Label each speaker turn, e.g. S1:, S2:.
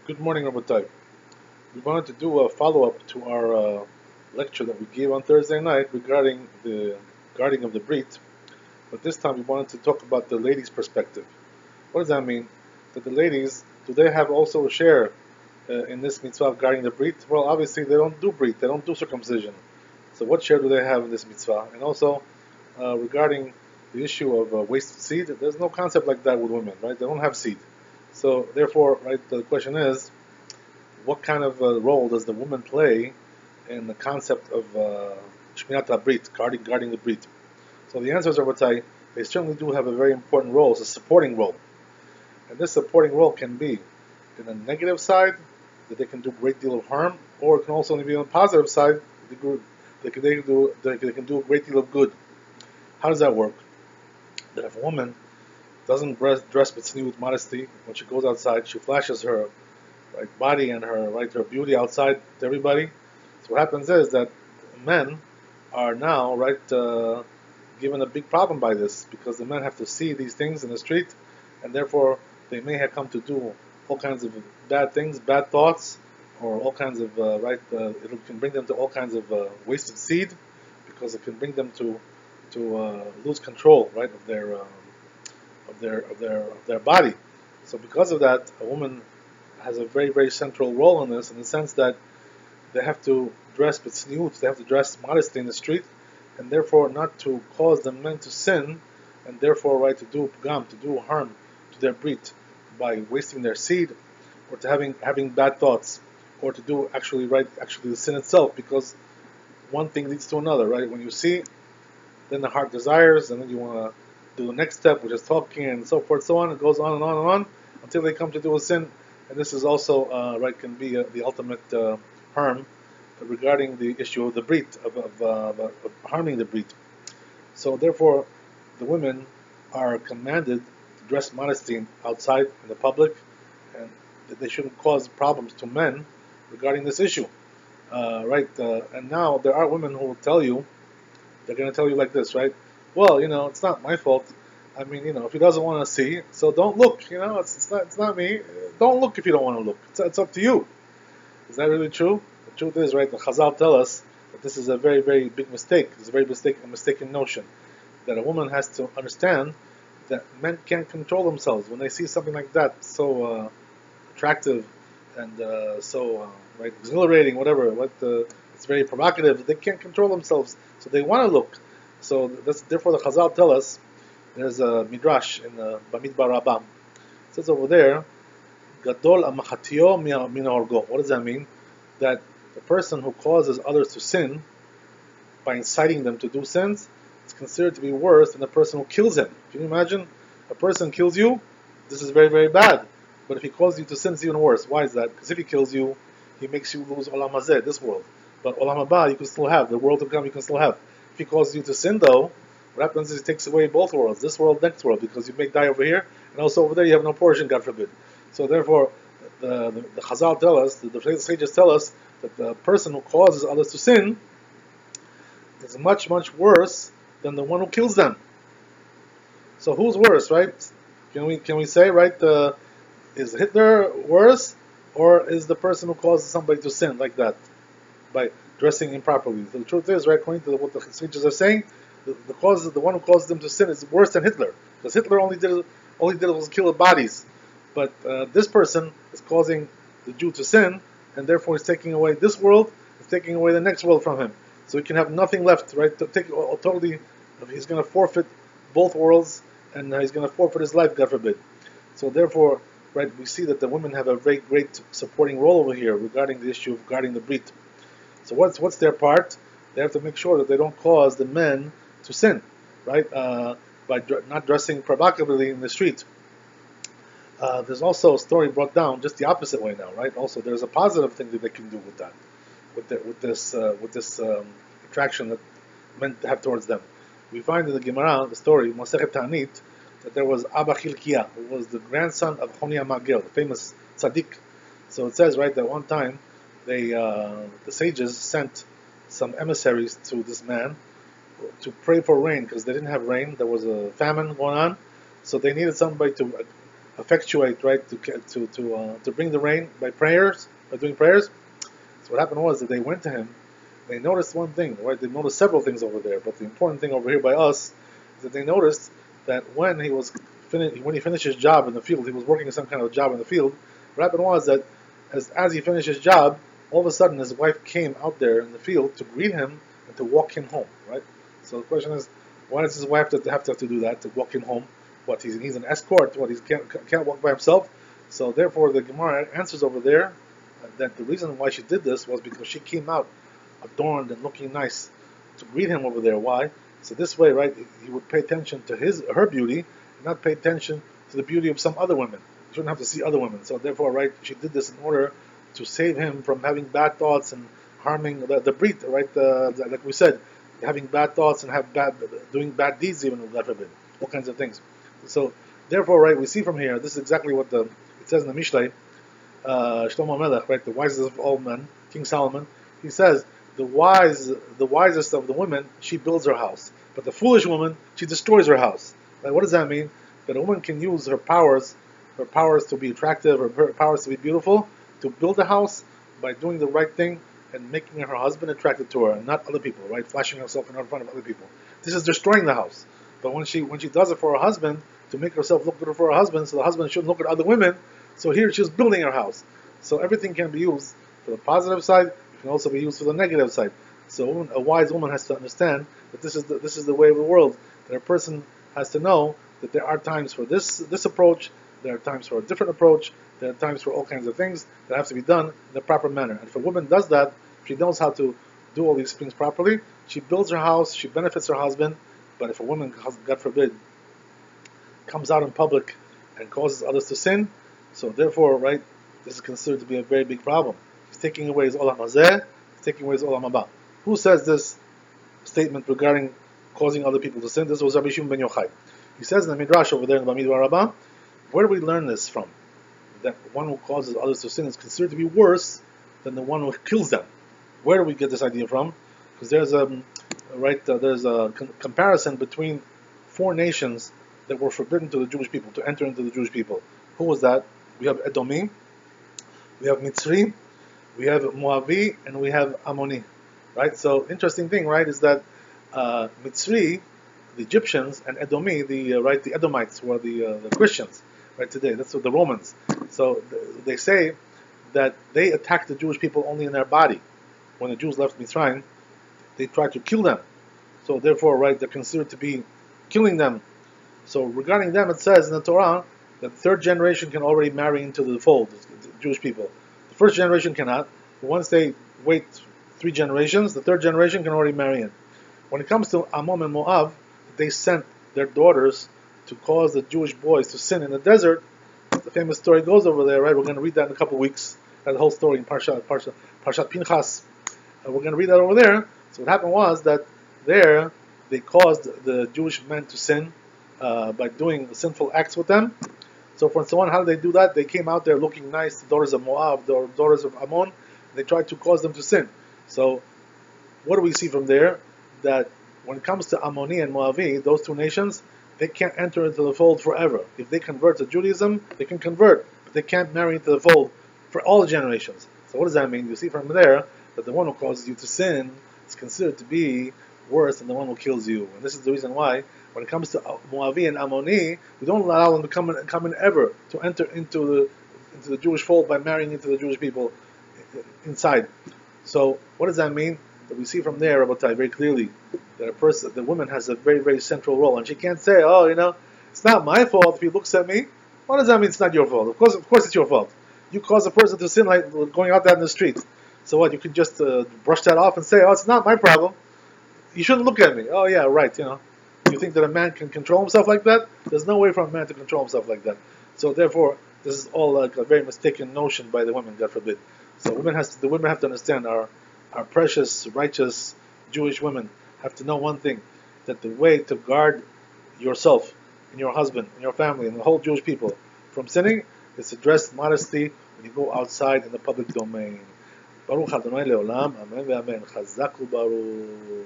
S1: Good morning, Rabbi. We wanted to do a follow-up to our lecture that we gave on Thursday night regarding the guarding of the Brit, but this time we wanted to talk about the ladies' perspective. What does that mean? That the ladies, do they have also a share in this mitzvah of guarding the Brit? Well, obviously they don't do Brit, they don't do circumcision. So what share do they have in this mitzvah? And also, regarding the issue of wasted seed, there's no concept like that with women, right? They don't have seed. So therefore, right, the question is, what kind of role does the woman play in the concept of Shmirat HaBrit, guarding the Brit? So the answers are, they certainly do have a very important role. It's a supporting role. And this supporting role can be in the negative side, that they can do a great deal of harm, or it can also be on the positive side, they can do a great deal of good. How does that work? That if a woman doesn't dress with modesty, when she goes outside, she flashes her body and her beauty outside to everybody. So what happens is that men are now given a big problem by this because the men have to see these things in the street, and therefore they may have come to do all kinds of bad things, bad thoughts, or all kinds of it can bring them to all kinds of wasted seed because it can bring them to lose control of their body. So because of that, a woman has a very, very central role in this, in the sense that they have to dress b'tzniut, they have to dress modestly in the street, and therefore not to cause the men to sin, and therefore to do pgam, to do harm to their brit by wasting their seed, or to having bad thoughts, or to do actually the sin itself, because one thing leads to another, right? When you see, then the heart desires, and then you want to do the next step, which is talking and so forth, so on. It goes on and on and on until they come to do a sin, and this is also can be the ultimate harm regarding the issue of the brit of harming the brit. So therefore, the women are commanded to dress modesty outside in the public, and that they shouldn't cause problems to men regarding this issue. And now there are women who will tell you, they're going to tell you like this, right? Well, it's not my fault. I mean, if he doesn't want to see, so don't look. It's not me. Don't look if you don't want to look. It's up to you. Is that really true? The truth is, right, the Chazal tell us that this is a very, very big mistake. It's a very mistaken notion. That a woman has to understand that men can't control themselves. When they see something like that, so attractive and exhilarating, whatever, it's very provocative, they can't control themselves. So they want to look. So therefore the Chazal tell us, there's a midrash in the Bamidbar Rabbah. It says over there, Gadol amachatio min orgo. What does that mean? That the person who causes others to sin by inciting them to do sins is considered to be worse than the person who kills him. Can you imagine? A person kills you, this is very, very bad. But if he causes you to sin, it's even worse. Why is that? Because if he kills you, he makes you lose olam hazeh, this world. But olam haba, you can still have. The world to come, you can still have. If he causes you to sin, though, what happens is he takes away both worlds, this world, next world, because you may die over here, and also over there you have no portion, God forbid. So therefore, the Chazal tell us, the sages tell us, that the person who causes others to sin is much, much worse than the one who kills them. So who's worse, right? Can we say, right? Is Hitler worse, or is the person who causes somebody to sin like that by dressing improperly? So the truth is, right, according to what the sages are saying, the one who causes them to sin is worse than Hitler, because Hitler only did was kill bodies, but this person is causing the Jew to sin, and therefore he's taking away this world, he's taking away the next world from him, so he can have nothing left, right? To take totally, he's going to forfeit both worlds, and he's going to forfeit his life, God forbid. So therefore, right, we see that the women have a very great supporting role over here regarding the issue of guarding the brit. So what's their part? They have to make sure that they don't cause the men to sin, right? By not dressing provocatively in the street. There's also a story brought down just the opposite way now, right? Also, there's a positive thing that they can do with that, with this attraction that men have towards them. We find in the Gemara, the story Masechet Ta'anit, that there was Abba Chilkiah, who was the grandson of Chonia Magil, the famous tzaddik. So it says, right, that one time the sages sent some emissaries to this man to pray for rain because they didn't have rain. There was a famine going on, so they needed somebody to effectuate, right, to bring the rain by prayers, by doing prayers. So what happened was that they went to him. They noticed one thing, right? They noticed several things over there, but the important thing over here by us is that they noticed that when when he finished his job in the field, he was working some kind of job in the field. What happened was that as he finished his job, all of a sudden his wife came out there in the field to greet him and to walk him home, right? So the question is, why does his wife have to do that to walk him home? What he's an escort? What he can't walk by himself? So therefore, the Gemara answers over there that the reason why she did this was because she came out adorned and looking nice to greet him over there. Why? So this way, right, he would pay attention to her beauty and not pay attention to the beauty of some other women. He shouldn't have to see other women. So therefore, right, she did this in order to save him from having bad thoughts and harming the Berit, right? Like we said, having bad thoughts and doing bad deeds, even God forbid, all kinds of things. So therefore, right, we see from here, this is exactly what it says in the Mishlei. Shlomo Melech, right, the wisest of all men, King Solomon, he says, the wisest of the women, she builds her house, but the foolish woman, she destroys her house. Like, what does that mean? That a woman can use her powers to be attractive, her powers to be beautiful, to build a house by doing the right thing and making her husband attracted to her, and not other people, right? Flashing herself in front of other people. This is destroying the house. But when she does it for her husband, to make herself look good for her husband, so the husband shouldn't look at other women, so here she's building her house. So everything can be used for the positive side, it can also be used for the negative side. So a wise woman has to understand that this is the way of the world, that a person has to know that there are times for this approach, there are times for a different approach, there are times for all kinds of things that have to be done in the proper manner. And if a woman does that, she knows how to do all these things properly, she builds her house, she benefits her husband. But if a woman, God forbid, comes out in public and causes others to sin, so therefore, right, this is considered to be a very big problem. He's taking away his olam hazeh, he's taking away his olam haba. Who says this statement regarding causing other people to sin? This was Rabbi Shimon ben Yochai. He says in the Midrash over there in the Bamidbar Rabbah, where do we learn this from? That one who causes others to sin is considered to be worse than the one who kills them. Where do we get this idea from? Because there's a comparison between 4 nations that were forbidden to the Jewish people, to enter into the Jewish people. Who was that? We have Edomi, we have Mitzri, we have Moavi, and we have Ammoni. Right? So interesting thing, right, is that Mitzri, the Egyptians, and Edomi, the Edomites, were the Christians, right, today. That's what the Romans. So they say that they attacked the Jewish people only in their body. When the Jews left Mitzrayim, they tried to kill them. So therefore, right, they're considered to be killing them. So regarding them, it says in the Torah that the 3rd generation can already marry into the fold, the Jewish people. The 1st generation cannot. But once they wait 3 generations, the 3rd generation can already marry in. When it comes to Ammon and Moab, they sent their daughters to cause the Jewish boys to sin in the desert. The famous story goes over there, right? We're going to read that in a couple of weeks. That whole story in Parshat Pinchas. We're going to read that over there. So what happened was that there they caused the Jewish men to sin by doing sinful acts with them. So for someone, how did they do that? They came out there looking nice, the daughters of Moab, the daughters of Ammon. They tried to cause them to sin. So what do we see from there? That when it comes to Ammoni and Moavi, those 2 nations, they can't enter into the fold forever. If they convert to Judaism, they can convert, but they can't marry into the fold for all generations. So what does that mean? You see from there that the one who causes you to sin is considered to be worse than the one who kills you. And this is the reason why, when it comes to Moavi and Ammoni, we don't allow them to come in ever to enter into the Jewish fold by marrying into the Jewish people inside. So what does that mean? That we see from there, Rabbi, very clearly that the woman has a very, very central role, and she can't say, "Oh, it's not my fault if he looks at me." What does that mean? It's not your fault. Of course, it's your fault. You cause a person to sin like going out there in the street. So what? You can just brush that off and say, "Oh, it's not my problem. You shouldn't look at me." Oh yeah, right. You think that a man can control himself like that? There's no way for a man to control himself like that. So therefore, this is all like a very mistaken notion by the women, God forbid. So the women have to understand, our precious, righteous Jewish women have to know one thing, that the way to guard yourself and your husband and your family and the whole Jewish people from sinning is to dress modestly when you go outside in the public domain. Baruch Adonai Leolam, Amen ve'Amen. Chazak u'Baruch.